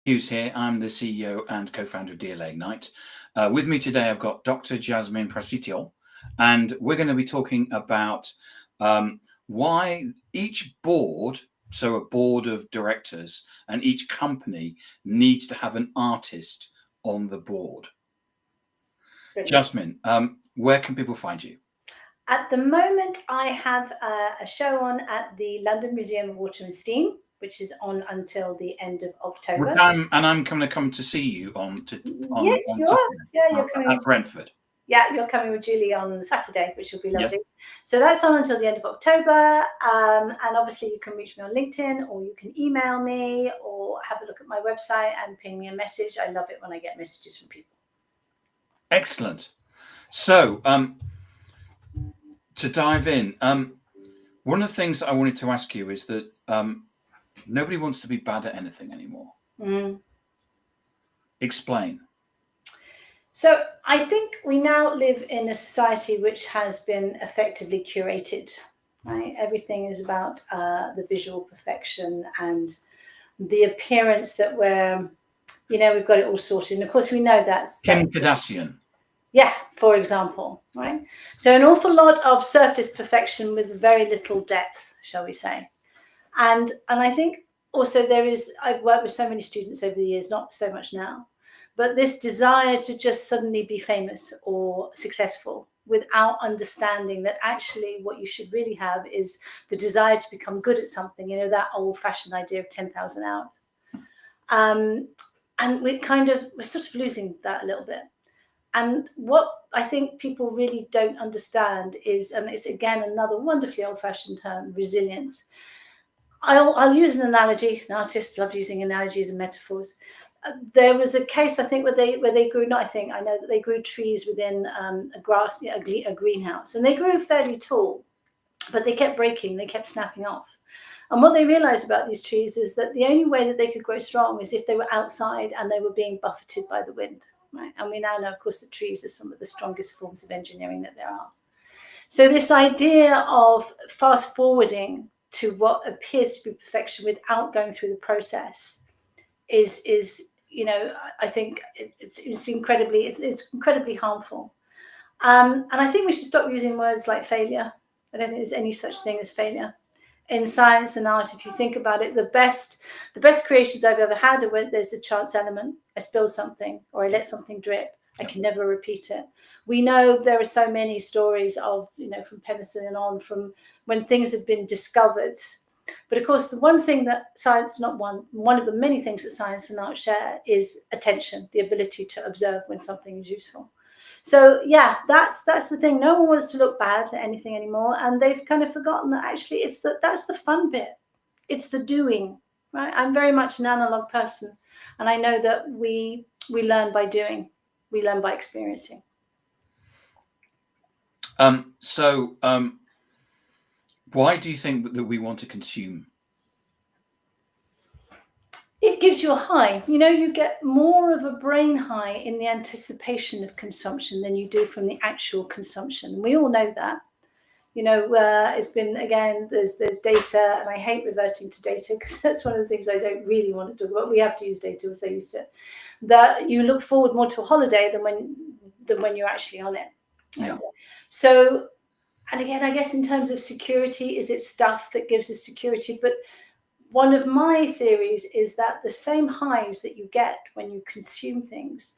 Hughes here. I'm the CEO and co-founder of DLA Ignite. With me today, I've got Dr. Jasmine Pradissitto, and we're going to be talking about why each board, so a board of directors, and each company needs to have an artist on the board. Brilliant. Jasmine, where can people find you? At the moment, I have a show on at the London Museum of Water and Steam, which is on until the end of October. And I'm going to come to see you Yes, you are. Yeah, you're coming at Brentford. Yeah, you're coming with Julie on Saturday, which will be lovely. Yes. So that's on until the end of October. And obviously you can reach me on LinkedIn, or you can email me, or have a look at my website and ping me a message. I love it when I get messages from people. Excellent. So to dive in, one of the things that I wanted to ask you is that nobody wants to be bad at anything anymore. Explain. So I think we now live in a society which has been effectively curated, right? Everything is about the visual perfection and the appearance that we've got it all sorted. And of course we know that's Kim Kardashian. Yeah, for example, right? So an awful lot of surface perfection with very little depth, shall we say. And I think also I've worked with so many students over the years, not so much now, but this desire to just suddenly be famous or successful without understanding that actually what you should really have is the desire to become good at something, that old-fashioned idea of 10,000 hours. And we're sort of losing that a little bit. And what I think people really don't understand is, and it's again another wonderfully old-fashioned term, resilient. I'll use an analogy. An artist loves using analogies and metaphors. There was a case, I think, where they grew. Not I think. I know that they grew trees within a greenhouse, and they grew fairly tall, but they kept breaking. They kept snapping off. And what they realized about these trees is that the only way that they could grow strong is if they were outside and they were being buffeted by the wind. Right? And we now know, of course, that trees are some of the strongest forms of engineering that there are. So this idea of fast forwarding to what appears to be perfection without going through the process is I think it's incredibly harmful. And I think we should stop using words like failure. I don't think there's any such thing as failure. In science and art, if you think about it, the best creations I've ever had are when there's a chance element. I spill something or I let something drip. I can never repeat it. We know there are so many stories of, from penicillin on, from when things have been discovered. But of course, the one thing that science, one of the many things that science and art share is attention, the ability to observe when something is useful. So yeah, that's the thing. No one wants to look bad at anything anymore, and they've kind of forgotten that actually that's the fun bit. It's the doing, right? I'm very much an analog person, and I know that we learn by doing, we learn by experiencing. Why do you think that we want to consume? It gives you a high. You get more of a brain high in the anticipation of consumption than you do from the actual consumption. We all know that. It's been, again, there's data, and I hate reverting to data because that's one of the things I don't really want to talk about. We have to use data, we're so used to it. That you look forward more to a holiday than when you're actually on it. Yeah. So, and again, I guess in terms of security, is it stuff that gives us security? But one of my theories is that the same highs that you get when you consume things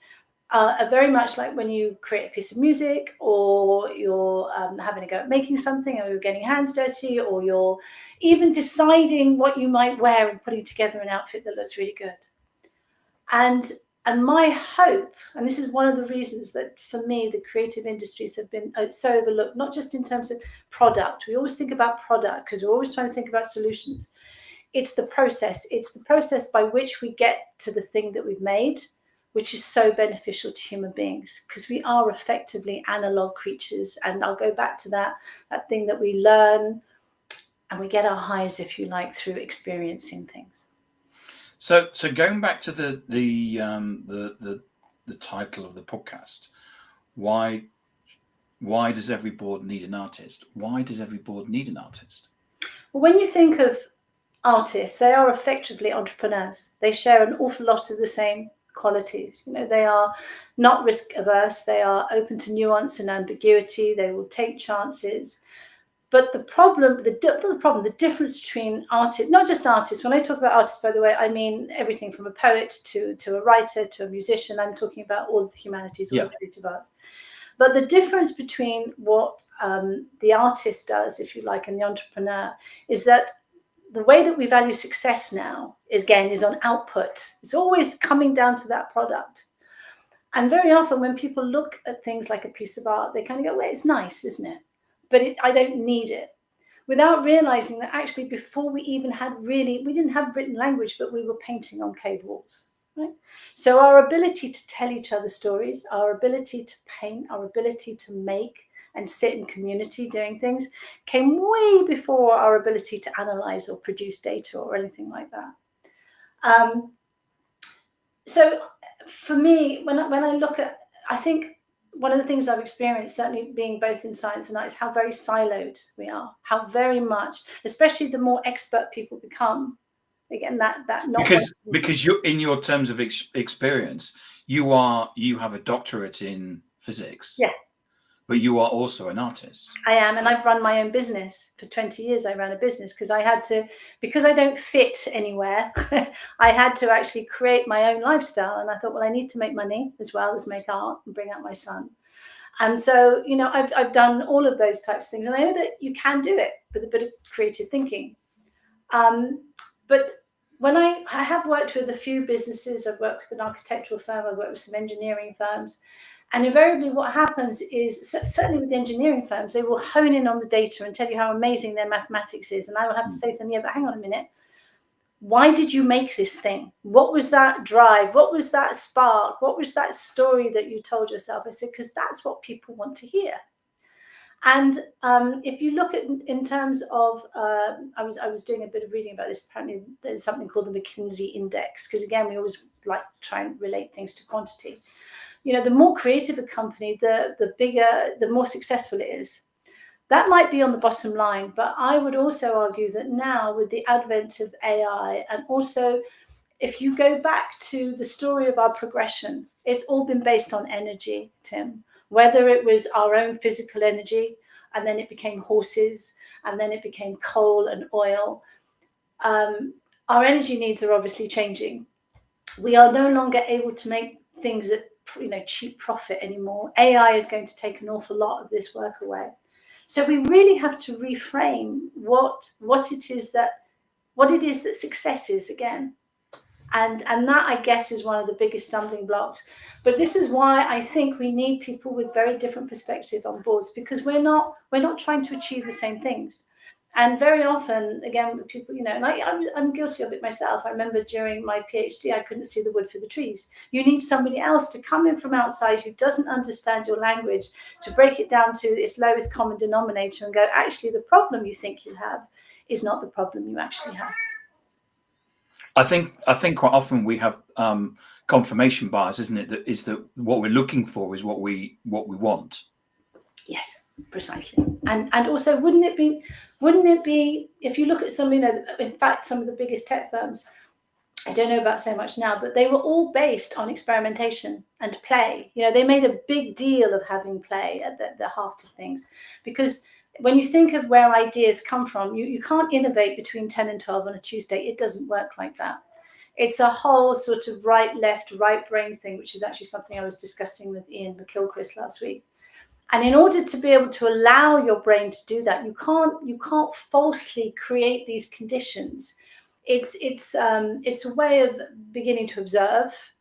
are very much like when you create a piece of music, or you're having a go at making something, or you're getting your hands dirty, or you're even deciding what you might wear and putting together an outfit that looks really good. And my hope, and this is one of the reasons that for me the creative industries have been so overlooked, not just in terms of product. We always think about product because we're always trying to think about solutions. It's the process. It's the process by which we get to the thing that we've made, which is so beneficial to human beings, because we are effectively analog creatures. And I'll go back to that thing that we learn and we get our highs, if you like, through experiencing things. So going back to the title of the podcast, why does every board need an artist? Why does every board need an artist? Well, when you think of artists, they are effectively entrepreneurs. They share an awful lot of the same qualities. You know, they are not risk averse. They are open to nuance and ambiguity. They will take chances. But the problem, the difference between artists, not just artists, when I talk about artists, by the way, I mean everything from a poet to a writer to a musician. I'm talking about all of the humanities, all the creative arts. But the difference between what the artist does, if you like, and the entrepreneur is that the way that we value success now is, again, is on output. It's always coming down to that product. And very often when people look at things like a piece of art, they kind of go, well, it's nice, isn't it? But I don't need it. Without realizing that actually before we even had we didn't have written language, but we were painting on cave walls. Right? So our ability to tell each other stories, our ability to paint, our ability to make and sit in community doing things came way before our ability to analyze or produce data or anything like that. So for me, when I look at, I think one of the things I've experienced, certainly being both in science and art, is how very siloed we are, how very much, especially the more expert people become, again, that not because you're, in your terms of experience, you have a doctorate in physics. Yeah. But you are also an artist. I am, and I've run my own business for 20 years. I ran a business because I had to, because I don't fit anywhere. I had to actually create my own lifestyle, and I thought, well, I need to make money as well as make art and bring out my son. And so, you know, I've done all of those types of things, and I know that you can do it with a bit of creative thinking. But when I have worked with a few businesses, I've worked with an architectural firm, I've worked with some engineering firms. And invariably what happens is, certainly with engineering firms, they will hone in on the data and tell you how amazing their mathematics is. And I will have to say to them, yeah, but hang on a minute. Why did you make this thing? What was that drive? What was that spark? What was that story that you told yourself? I said, because that's what people want to hear. And if you look at, in terms of, I was doing a bit of reading about this. Apparently there's something called the McKinsey Index, because again, we always like try and relate things to quantity. You know, the more creative a company, the bigger, the more successful it is. That might be on the bottom line, but I would also argue that now with the advent of AI, and also if you go back to the story of our progression, it's all been based on energy, Tim, whether it was our own physical energy, and then it became horses, and then it became coal and oil. Our energy needs are obviously changing. We are no longer able to make things at, you know, cheap profit anymore. AI is going to take an awful lot of this work away. So we really have to reframe what it is that success is again. And that, I guess, is one of the biggest stumbling blocks. But this is why I think we need people with very different perspective on boards, because we're not trying to achieve the same things. And very often, again, people, you know, and I'm guilty of it myself. I remember during my PhD, I couldn't see the wood for the trees. You need somebody else to come in from outside who doesn't understand your language to break it down to its lowest common denominator and go, actually, the problem you think you have is not the problem you actually have. I think quite often we have confirmation bias, isn't it? That what we're looking for is what we want. Yes, precisely. And also, wouldn't it be, if you look at some, you know, in fact, some of the biggest tech firms, I don't know about so much now, but they were all based on experimentation and play. You know, they made a big deal of having play at the heart of things, because when you think of where ideas come from, you can't innovate between 10 and 12 on a Tuesday. It doesn't work like that. It's a whole sort of right, left, right brain thing, which is actually something I was discussing with Ian McKilchrist last week. And in order to be able to allow your brain to do that, you can't falsely create these conditions. It's a way of beginning to observe,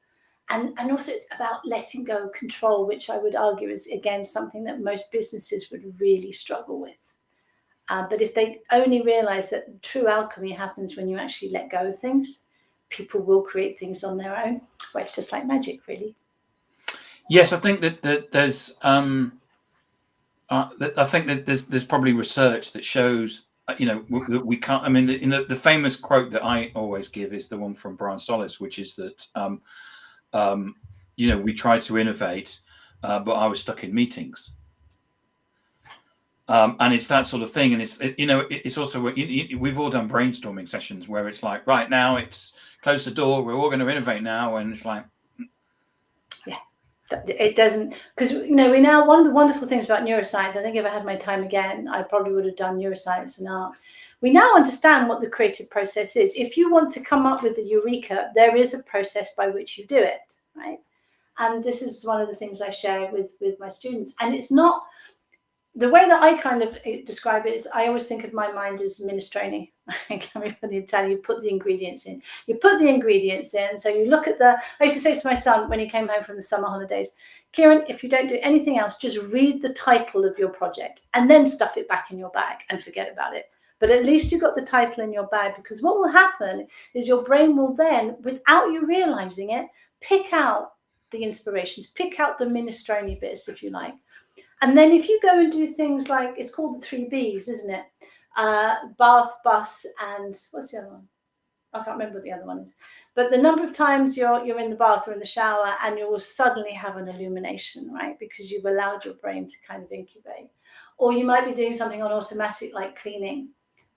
and also it's about letting go of control, which I would argue is, again, something that most businesses would really struggle with. But if they only realize that true alchemy happens when you actually let go of things, people will create things on their own. Well, it's just like magic, really. Yes, I think that there's I think that there's probably research that shows, you know, that we can't. I mean, the famous quote that I always give is the one from Brian Solis, which is that you know, we tried to innovate, but I was stuck in meetings. And it's that sort of thing. And it's also, we've all done brainstorming sessions where it's like, right now it's close the door, we're all going to innovate now. And it's like, yeah, it doesn't, because, we now, one of the wonderful things about neuroscience, I think if I had my time again, I probably would have done neuroscience and art. We now understand what the creative process is. If you want to come up with the eureka, there is a process by which you do it, right? And this is one of the things I share with my students. And it's not, the way that I kind of describe it is, I always think of my mind as minestrone. Coming from the Italian, you put the ingredients in. So you look at I used to say to my son when he came home from the summer holidays, Kieran, if you don't do anything else, just read the title of your project and then stuff it back in your bag and forget about it. But at least you got the title in your bag, because what will happen is your brain will then, without you realizing it, pick out the inspirations, pick out the minestrone bits, if you like. And then if you go and do things like, it's called the 3 Bs, isn't it? Bath, bus, and what's the other one? I can't remember what the other one is. But the number of times you're in the bath or in the shower and you will suddenly have an illumination, right? Because you've allowed your brain to kind of incubate. Or you might be doing something on automatic, like cleaning.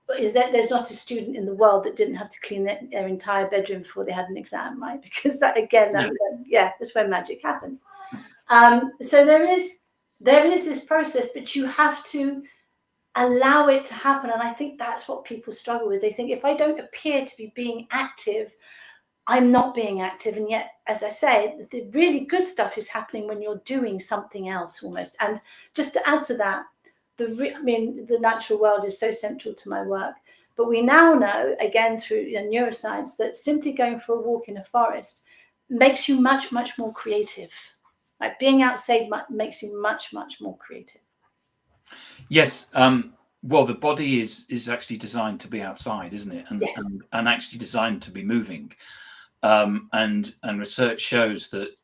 But is that there's not a student in the world that didn't have to clean their entire bedroom before they had an exam, right? Because that, again, that's where magic happens. So there is this process, but you have to allow it to happen. And I think that's what people struggle with. They think, if I don't appear to be being active, I'm not being active. And yet, as I say, the really good stuff is happening when you're doing something else almost. And just to add to that, the natural world is so central to my work. But we now know, again, through neuroscience, that simply going for a walk in a forest makes you much, much more creative. Like being outside makes you much, much more creative. Yes. Well, the body is actually designed to be outside, isn't it? And, Yes. and actually designed to be moving. And research shows that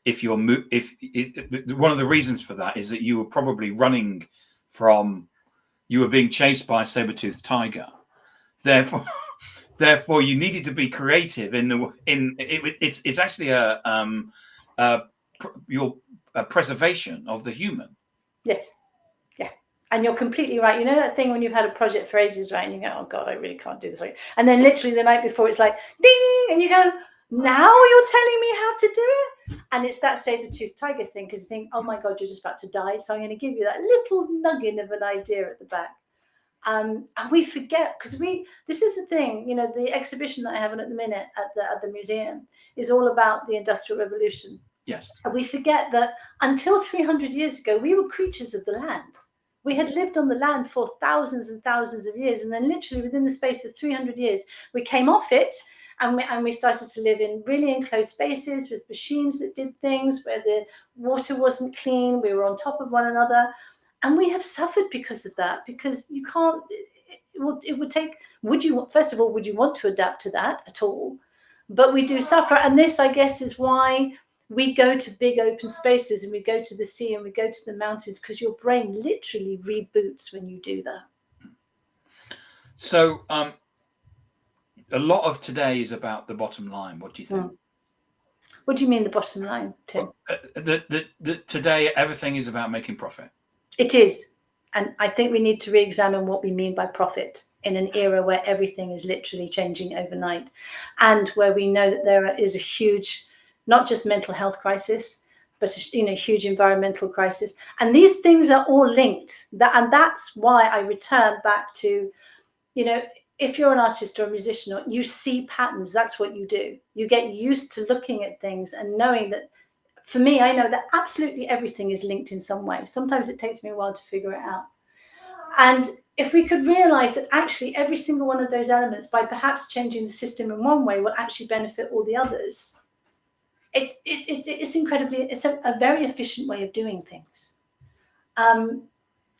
if you're one of the reasons for that is that you were probably running you were being chased by a saber-toothed tiger. Therefore, you needed to be creative it's actually your preservation of the human. Yes. Yeah. And you're completely right. You know that thing when you've had a project for ages, right? And you go, oh God, I really can't do this. And then literally the night before, it's like, ding! And you go, now you're telling me how to do it? And it's that saber-toothed tiger thing, because you think, oh my God, you're just about to die. So I'm going to give you that little nugget of an idea at the back. And we forget, because this is the thing, the exhibition that I have at the minute at the museum is all about the Industrial Revolution. Yes. And we forget that until 300 years ago, we were creatures of the land. We had lived on the land for thousands and thousands of years. And then literally within the space of 300 years, we came off it and we started to live in really enclosed spaces with machines that did things where the water wasn't clean. We were on top of one another. And we have suffered because of that, because you can't, it would take, first of all, would you want to adapt to that at all? But we do suffer. And this, I guess, is why we go to big open spaces and we go to the sea and we go to the mountains, because your brain literally reboots when you do that. So a lot of today is about the bottom line. What do you think? What do you mean the bottom line, Tim? Today, everything is about making profit. It is. And I think we need to re-examine what we mean by profit in an era where everything is literally changing overnight, and where we know that there is a huge, not just mental health crisis, but a huge environmental crisis. And these things are all linked. And that's why I return back to, if you're an artist or a musician, you see patterns, that's what you do. You get used to looking at things and knowing that, for me, I know that absolutely everything is linked in some way. Sometimes it takes me a while to figure it out. And if we could realize that actually every single one of those elements, by perhaps changing the system in one way, will actually benefit all the others, it's incredibly, it's a very efficient way of doing things.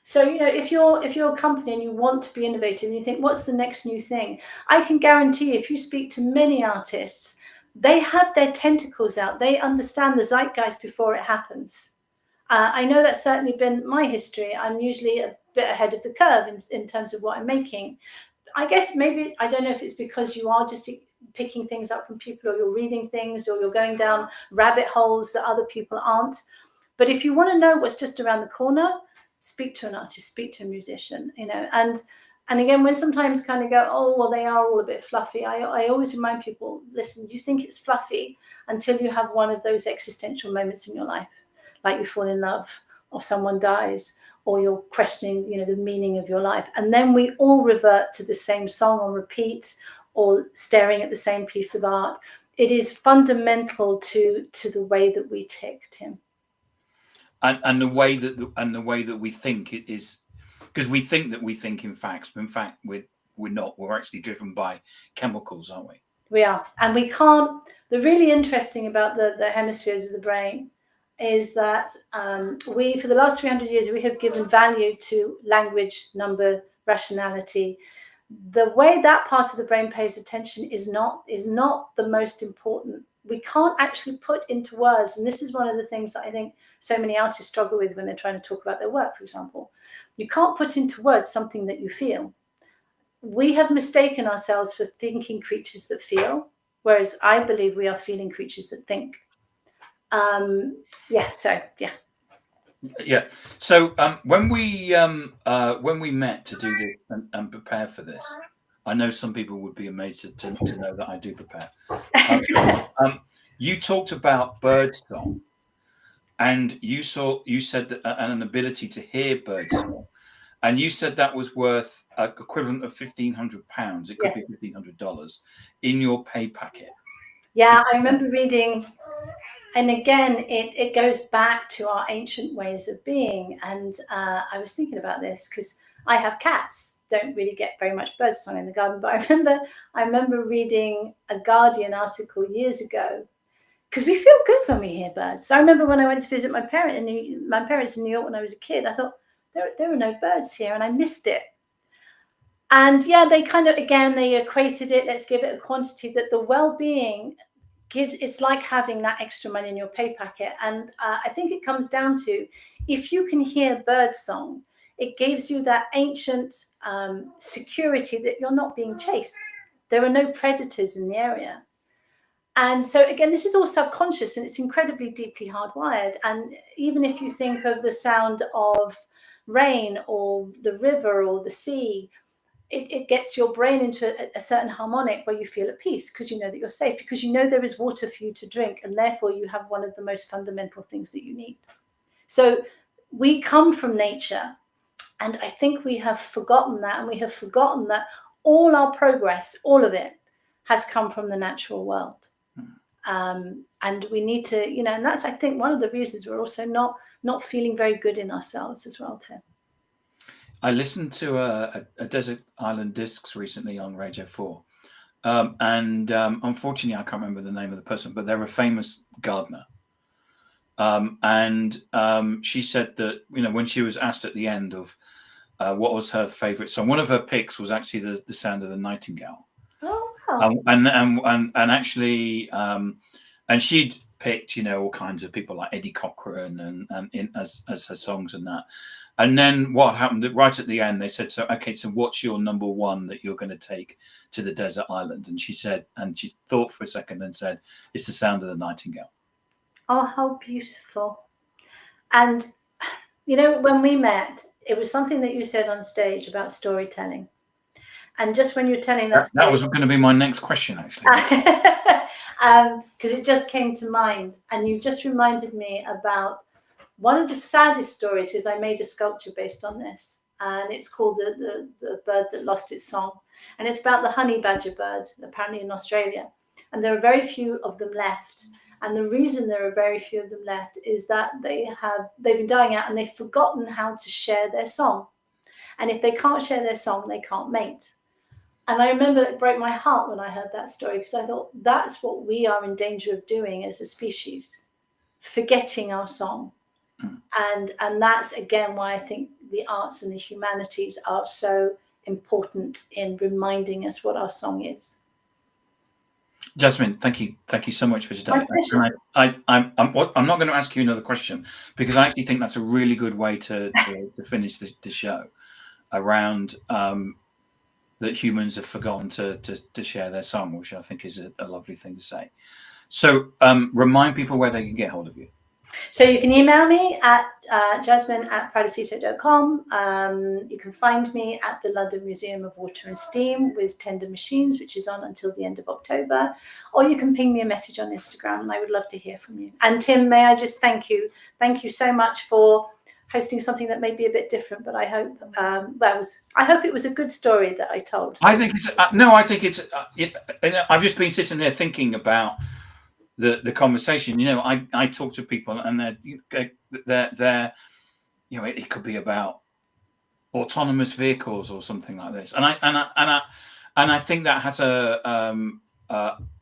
So, if you're a company and you want to be innovative and you think, what's the next new thing? I can guarantee if you speak to many artists, they have their tentacles out. They understand the zeitgeist before it happens. I know that's certainly been my history. I'm usually a bit ahead of the curve in terms of what I'm making. I guess maybe, I don't know if it's because you are just picking things up from people, or you're reading things, or you're going down rabbit holes that other people aren't. But if you want to know what's just around the corner, speak to an artist, speak to a musician, you know. And again, when sometimes kind of go, oh, well, they are all a bit fluffy, I always remind people, listen, you think it's fluffy until you have one of those existential moments in your life, like you fall in love, or someone dies, or you're questioning, you know, the meaning of your life. And then we all revert to the same song on repeat, or staring at the same piece of art. It is fundamental to the way that we tick, Tim. And the way that we think it is, because we think that we think in facts, but in fact we're not. We're actually driven by chemicals, aren't we? We are. And we can't. The really interesting about the hemispheres of the brain is that we, for the last 300 years, we have given value to language, number, rationality. The way that part of the brain pays attention is not the most important. We can't actually put into words, and this is one of the things that I think so many artists struggle with when they're trying to talk about their work, for example. You can't put into words something that you feel. We have mistaken ourselves for thinking creatures that feel, whereas I believe we are feeling creatures that think. Yeah. So when we met to do this and prepare for this, I know some people would be amazed to know that I do prepare. You talked about birdsong, and you said that an ability to hear birdsong, and you said that was worth equivalent of £1,500. It could be $1,500 in your pay packet. Yeah, I remember reading, and again, it goes back to our ancient ways of being. And I was thinking about this because I have cats, don't really get very much birdsong in the garden, but I remember reading a Guardian article years ago, because we feel good when we hear birds. So I remember when I went to visit my parents in New York when I was a kid, I thought there were no birds here, and I missed it. And yeah, they kind of, again, they equated it, let's give it a quantity, that the well-being gives, it's like having that extra money in your pay packet. And I think it comes down to, if you can hear birdsong, it gives you that ancient security that you're not being chased. There are no predators in the area. And so again, this is all subconscious, and it's incredibly deeply hardwired. And even if you think of the sound of rain or the river or the sea, it gets your brain into a certain harmonic where you feel at peace, because you know that you're safe, because you know there is water for you to drink, and therefore you have one of the most fundamental things that you need. So we come from nature, and I think we have forgotten that, and we have forgotten that all our progress, all of it, has come from the natural world. And we need to, you know, and that's, I think, one of the reasons we're also not feeling very good in ourselves as well, Tim. I listened to a Desert Island Discs recently on Radio 4. And unfortunately, I can't remember the name of the person, but they're a famous gardener. And she said that, you know, when she was asked at the end of what was her favorite song, one of her picks was actually the sound of the nightingale. Oh, wow. And actually, and she'd picked, you know, all kinds of people like Eddie Cochran and as her songs and that. And then what happened right at the end, they said, so what's your number one that you're going to take to the desert island? And she said, and she thought for a second and said, it's the sound of the nightingale. Oh, how beautiful. And, you know, when we met, it was something that you said on stage about storytelling. And just when you're telling that story, that was going to be my next question, actually. Because it just came to mind. And you just reminded me about one of the saddest stories, because I made a sculpture based on this, and it's called the bird that lost its song, and it's about the honey badger bird, apparently in Australia, and there are very few of them left. And the reason there are very few of them left is that they've been dying out, and they've forgotten how to share their song. And if they can't share their song, they can't mate. And I remember it broke my heart when I heard that story, because I thought that's what we are in danger of doing as a species, forgetting our song. And that's, again, why I think the arts and the humanities are so important in reminding us what our song is. Jasmine, thank you so much for today. I'm not going to ask you another question, because I actually think that's a really good way to finish the show, around that humans have forgotten to share their song, which I think is a lovely thing to say. So remind people where they can get hold of you. So you can email me at jasmine@pradissitto.com. You can find me at the London Museum of Water and Steam with Tender Machines, which is on until the end of October. Or you can ping me a message on Instagram, and I would love to hear from you. And Tim, may I just thank you? Thank you so much for hosting something that may be a bit different, but I hope I hope it was a good story that I told. So. I think it's no. I think it's. I've just been sitting there thinking about the conversation. You know, I talk to people, and they're you know, it could be about autonomous vehicles or something like this, and I think that has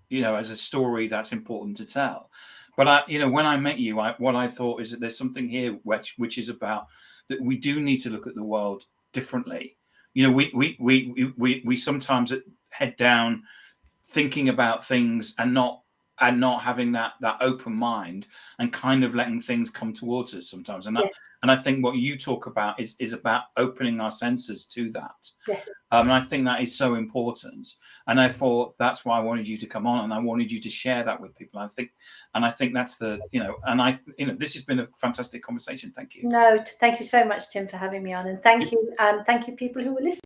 you know, as a story that's important to tell. But you know, when I met you, what I thought is that there's something here which is about that we do need to look at the world differently. You know, we sometimes head down thinking about things and not having that open mind and kind of letting things come towards us sometimes. And Yes. and I think what you talk about is about opening our senses to that. Yes. And I think that is so important. And I thought that's why I wanted you to come on, and I wanted you to share that with people. I think that's the, you know, and this has been a fantastic conversation. Thank you. No, thank you so much, Tim, for having me on, and thank you people who were listening.